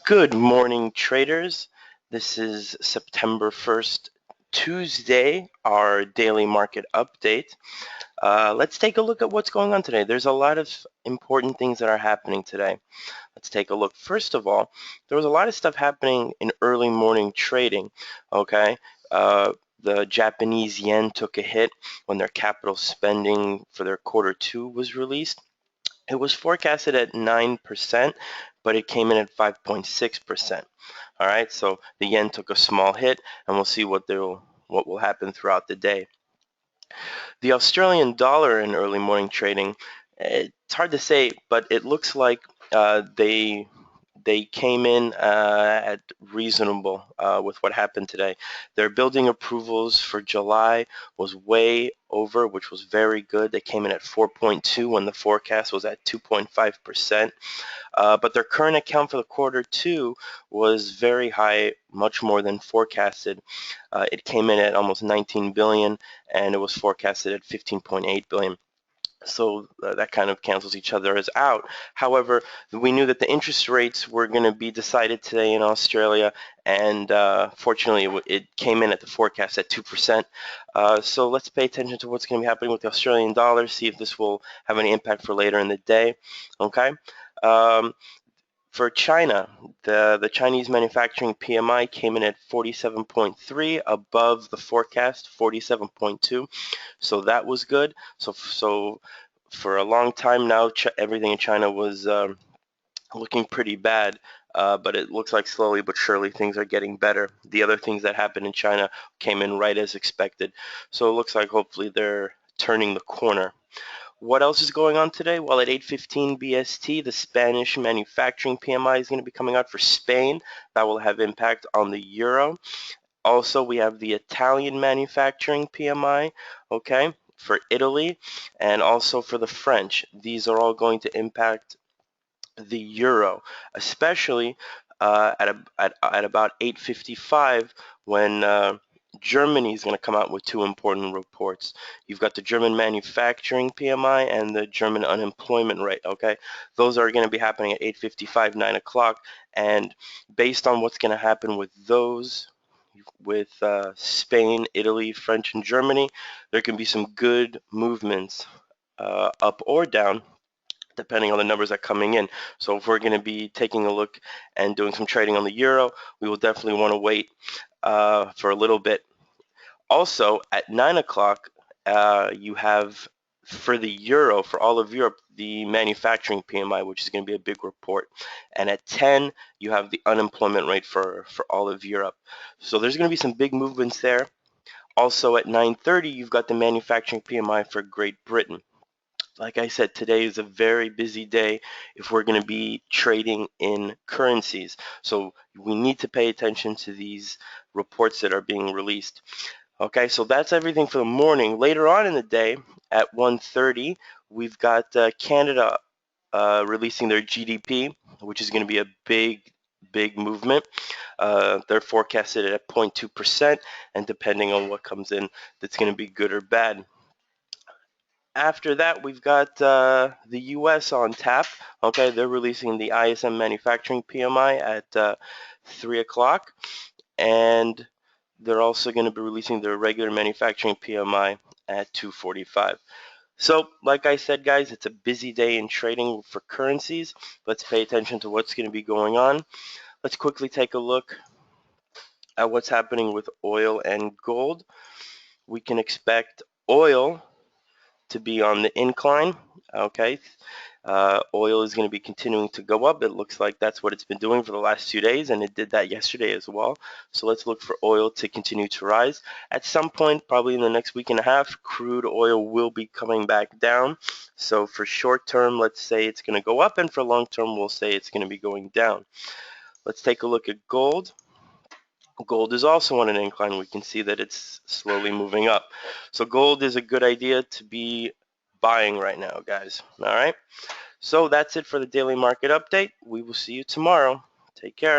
Good morning, traders. This is September 1st, Tuesday, our daily market update. Let's take a look at what's going on today. There's a lot of important things that are happening today. Let's take a look. First of all, there was a lot of stuff happening in early morning trading, okay? The Japanese yen took a hit when their capital spending for their quarter two was released. It was forecasted at 9%, but it came in at 5.6%. All right, so the yen took a small hit, and we'll see what will happen throughout the day. The Australian dollar in early morning trading, it's hard to say, but it looks like they came in at reasonable with what happened today. Their building approvals for July was way over, which was very good. They came in at 4.2 when the forecast was at 2.5%. But their current account for the quarter two was very high, much more than forecasted. It came in at almost 19 billion, and it was forecasted at 15.8 billion. So that kind of cancels each other as out. However, we knew that the interest rates were going to be decided today in Australia, and fortunately it came in at the forecast at 2%. So let's pay attention to what's going to be happening with the Australian dollar, see if this will have any impact for later in the day. Okay. Um, for China, the Chinese manufacturing PMI came in at 47.3, above the forecast 47.2, so that was good. So for a long time now, everything in China was looking pretty bad, but it looks like slowly but surely things are getting better. The other things that happened in China came in right as expected, so it looks like hopefully they're turning the corner. What else is going on today? Well, at 8:15 BST, the Spanish manufacturing PMI is going to be coming out for Spain. That will have impact on the euro. Also, we have the Italian manufacturing PMI, okay, for Italy, and also for the French. These are all going to impact the euro, especially at about 8:55 when Germany is going to come out with two important reports. You've got the German manufacturing PMI and the German unemployment rate, okay? Those are going to be happening at 8:55, 9 o'clock, and based on what's going to happen with those, with Spain, Italy, French, and Germany, there can be some good movements up or down depending on the numbers that are coming in. So if we're going to be taking a look and doing some trading on the euro, we will definitely want to wait for a little bit. Also, at 9 o'clock, you have for the euro, for all of Europe, the manufacturing PMI, which is going to be a big report. And at 10, you have the unemployment rate for all of Europe. So there's going to be some big movements there. Also at 9:30, you've got the manufacturing PMI for Great Britain. Like I said, today is a very busy day if we're going to be trading in currencies. So we need to pay attention to these reports that are being released. Okay, so that's everything for the morning. Later on in the day at 1:30, we've got Canada releasing their GDP, which is going to be a big movement. They're forecasted at 0.2%, and depending on what comes in, that's going to be good or bad. After that, we've got the US on tap. Okay, they're releasing the ISM manufacturing PMI at 3 o'clock, and they're also going to be releasing their regular manufacturing PMI at 2:45. So, like I said, guys, it's a busy day in trading for currencies. Let's pay attention to what's going to be going on. Let's quickly take a look at what's happening with oil and gold. We can expect oil to be on the incline. Okay, oil is going to be continuing to go up. It looks like that's what it's been doing for the last 2 days, and it did that yesterday as well. So let's look for oil to continue to rise. At some point, probably in the next week and a half, crude oil will be coming back down. So for short term, let's say it's going to go up, and for long term, we'll say it's going to be going down. Let's take a look at gold. Gold is also on an incline. We can see that it's slowly moving up. So gold is a good idea to be buying right now, guys. All right. So that's it for the daily market update. We will see you tomorrow. Take care.